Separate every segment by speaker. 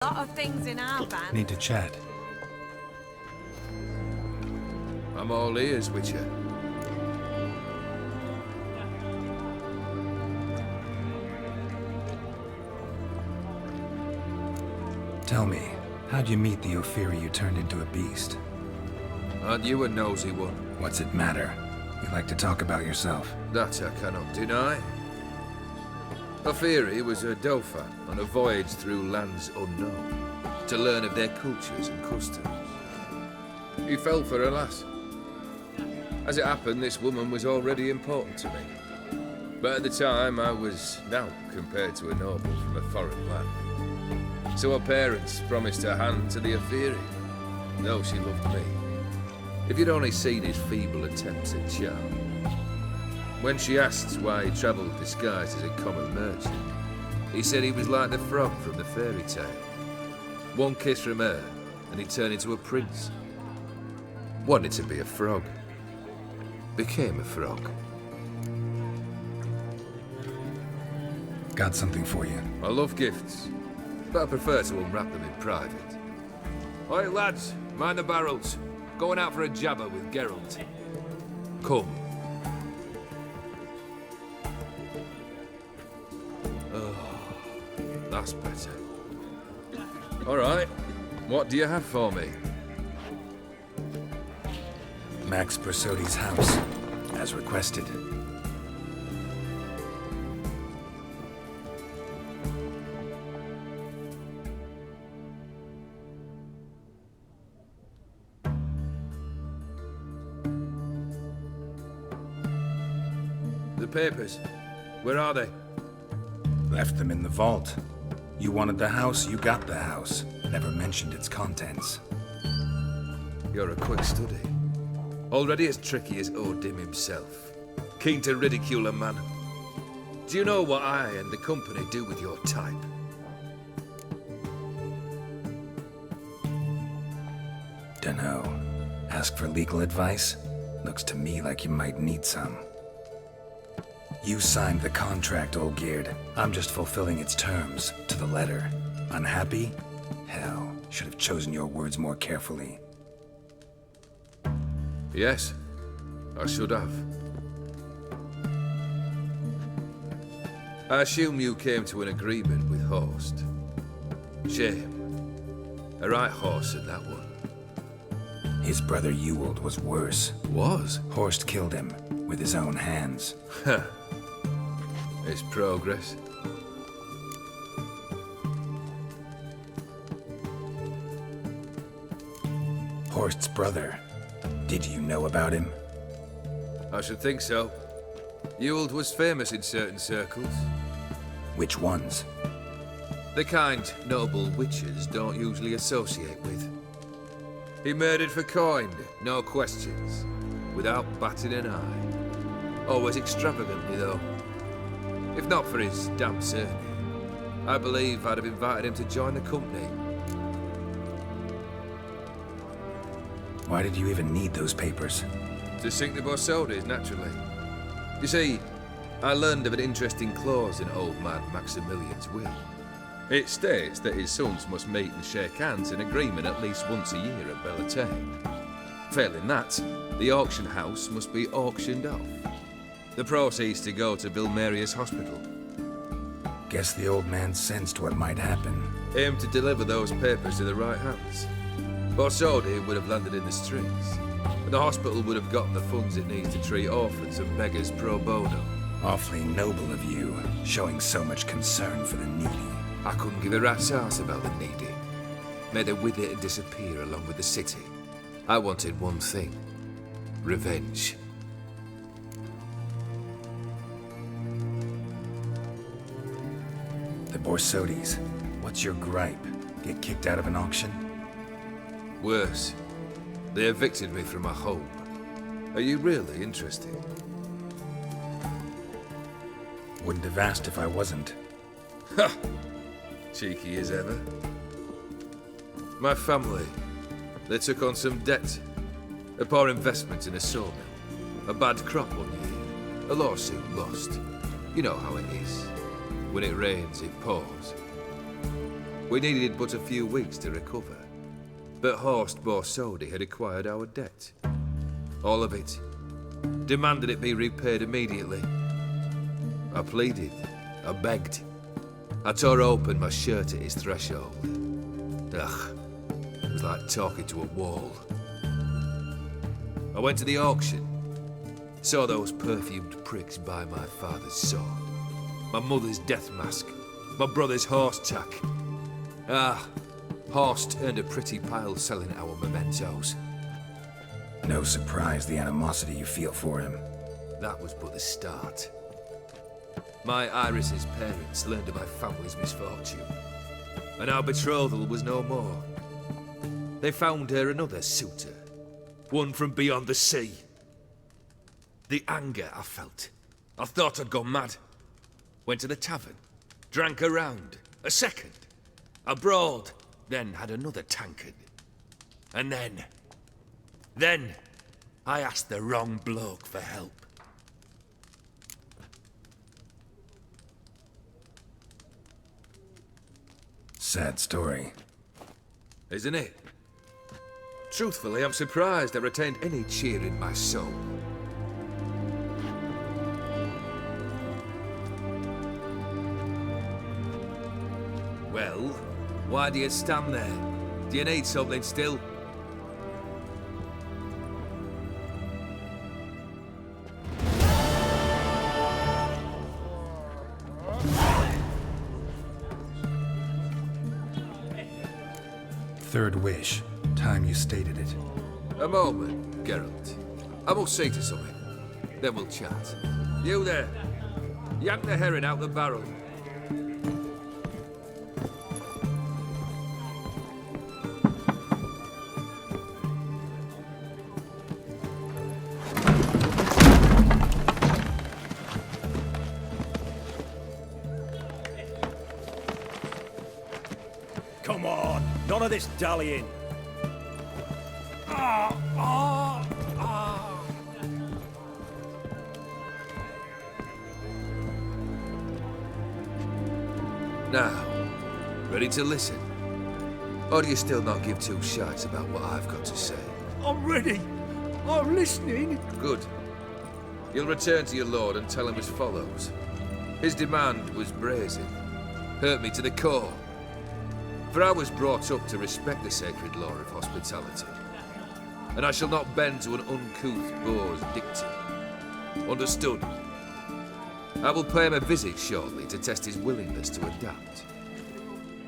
Speaker 1: Lot of things in our van.
Speaker 2: Need to chat.
Speaker 3: I'm all ears, Witcher.
Speaker 2: Tell me, how'd you meet the Ophiri you turned into a beast?
Speaker 3: Aren't you a nosy one?
Speaker 2: What's it matter? You like to talk about yourself.
Speaker 3: That I cannot deny. Ophiri was a Dauphin on a voyage through lands unknown, to learn of their cultures and customs. He fell for a lass. As it happened, this woman was already important to me. But at the time, I was naught compared to a noble from a foreign land. So her parents promised her hand to the Ophiri, though she loved me. If you'd only seen his feeble attempts at charm. When she asked why he travelled disguised as a common merchant, he said he was like the frog from the fairy tale. One kiss from her, and he turned into a prince. Wanted to be a frog. Became a frog.
Speaker 2: Got something for you.
Speaker 3: I love gifts, but I prefer to unwrap them in private. Oi, lads, mind the barrels. Going out for a jabber with Geralt. Come. That's better. All right. What do you have for me?
Speaker 2: Max Bersodi's house, as requested.
Speaker 3: The papers. Where are they?
Speaker 2: Left them in the vault. You wanted the house, you got the house. Never mentioned its contents.
Speaker 3: You're a quick study. Already as tricky as Odin himself. Keen to ridicule a man. Do you know what I and the company do with your type?
Speaker 2: Dunno. Ask for legal advice? Looks to me like you might need some. You signed the contract, Olgierd. I'm just fulfilling its terms, to the letter. Unhappy? Hell, should have chosen your words more carefully.
Speaker 3: Yes, I should have. I assume you came to an agreement with Horst. Shame. A right horse at that one.
Speaker 2: His brother Ewald was worse.
Speaker 3: Was?
Speaker 2: Horst killed him, with his own hands.
Speaker 3: Huh. It's progress.
Speaker 2: Horst's brother. Did you know about him?
Speaker 3: I should think so. Ewald was famous in certain circles.
Speaker 2: Which ones?
Speaker 3: The kind noble witches don't usually associate with. He murdered for coin, no questions, without batting an eye. Always extravagantly, though. If not for his damn surname, I believe I'd have invited him to join the company.
Speaker 2: Why did you even need those papers?
Speaker 3: To sink the Borsodis, naturally. You see, I learned of an interesting clause in old man Maximilian's will. It states that his sons must meet and shake hands in agreement at least once a year at Bellatane. Failing that, the auction house must be auctioned off. The proceeds to go to Vilmeria's hospital.
Speaker 2: Guess the old man sensed what might happen.
Speaker 3: Aim to deliver those papers to the right hands. Borsodi would have landed in the streets, and the hospital would have gotten the funds it needs to treat orphans and beggars pro bono.
Speaker 2: Awfully noble of you, showing so much concern for the needy.
Speaker 3: I couldn't give a rat's ass about the needy. Made her with it and disappear along with the city. I wanted one thing. Revenge.
Speaker 2: The Borsodis. What's your gripe? Get kicked out of an auction?
Speaker 3: Worse. They evicted me from my home. Are you really interested?
Speaker 2: Wouldn't have asked if I wasn't.
Speaker 3: Ha! Cheeky as ever. My family, they took on some debt. A poor investment in a sawmill. A bad crop one year. A lawsuit lost. You know how it is. When it rains, it pours. We needed but a few weeks to recover. But Horst Borsodi had acquired our debt. All of it. Demanded it be repaid immediately. I pleaded. I begged. I tore open my shirt at his threshold. Ugh. It was like talking to a wall. I went to the auction. Saw those perfumed pricks buy my father's sword. My mother's death mask. My brother's horse tack. Ah, Horst earned a pretty pile selling our mementos.
Speaker 2: No surprise the animosity you feel for him.
Speaker 3: That was but the start. My Iris's parents learned of my family's misfortune, and our betrothal was no more. They found her another suitor, one from beyond the sea. The anger I felt. I thought I'd gone mad. Went to the tavern, drank a round, a second, a broad, then had another tankard. And then, I asked the wrong bloke for help.
Speaker 2: Sad story.
Speaker 3: Isn't it? Truthfully, I'm surprised I retained any cheer in my soul. Well, why do you stand there? Do you need something still?
Speaker 2: Third wish. Time you stated it.
Speaker 3: A moment, Geralt. I must see to something. Then we'll chat. You there. Yank the herring out the barrel.
Speaker 1: Come on, none of this dallying.
Speaker 3: Now, ready to listen? Or do you still not give two shites about what I've got to say?
Speaker 1: I'm ready. I'm listening.
Speaker 3: Good. You'll return to your lord and tell him as follows. His demand was brazen. Hurt me to the core. For I was brought up to respect the sacred law of hospitality. And I shall not bend to an uncouth boor's dictum. Understood? I will pay him a visit shortly to test his willingness to adapt.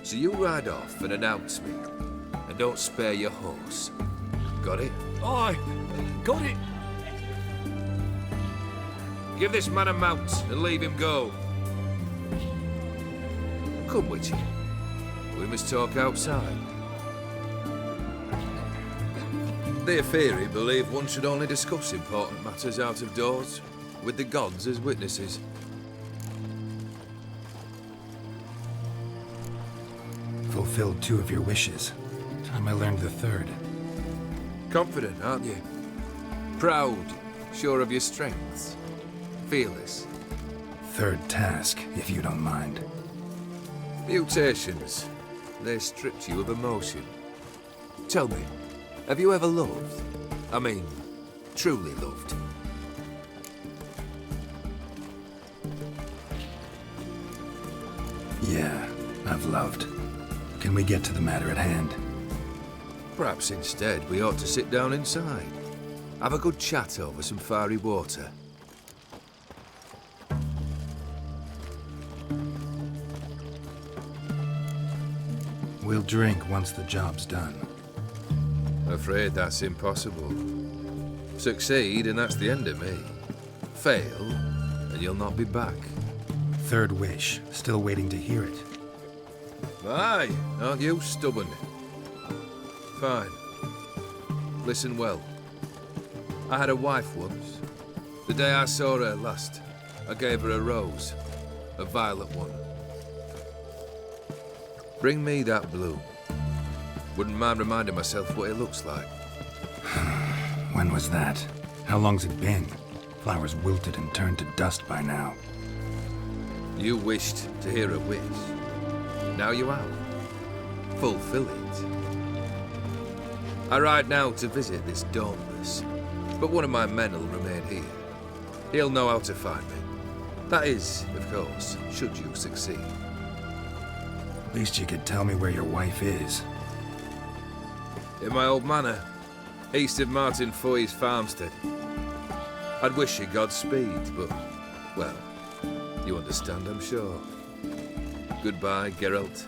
Speaker 3: So you ride off and announce me. And don't spare your horse. Got it?
Speaker 1: Aye, got it.
Speaker 3: Give this man a mount and leave him go. Come, Witchy. We must talk outside. The Aetheri believe one should only discuss important matters out of doors, with the gods as witnesses.
Speaker 2: Fulfilled 2 of your wishes. Time I learned the 3rd.
Speaker 3: Confident, aren't you? Proud, sure of your strengths. Fearless.
Speaker 2: 3rd task, if you don't mind.
Speaker 3: Mutations. They stripped you of emotion. Tell me, have you ever loved? I mean, truly loved?
Speaker 2: Yeah, I've loved. Can we get to the matter at hand?
Speaker 3: Perhaps instead we ought to sit down inside. Have a good chat over some fiery water.
Speaker 2: We'll drink once the job's done.
Speaker 3: Afraid that's impossible. Succeed and that's the end of me. Fail and you'll not be back.
Speaker 2: 3rd wish. Still waiting to hear it.
Speaker 3: Aye, aren't you stubborn? Fine. Listen well. I had a wife once. The day I saw her last, I gave her a rose. A violet one. Bring me that bloom. Wouldn't mind reminding myself what it looks like.
Speaker 2: When was that? How long's it been? Flowers wilted and turned to dust by now.
Speaker 3: You wished to hear a wish. Now you have. fulfill it. I ride now to visit this Dauntless, but one of my men will remain here. He'll know how to find me. That is, of course, should you succeed.
Speaker 2: At least you could tell me where your wife is.
Speaker 3: In my old manor, east of Martin Foy's farmstead. I'd wish you Godspeed, but, well, you understand, I'm sure. Goodbye, Geralt.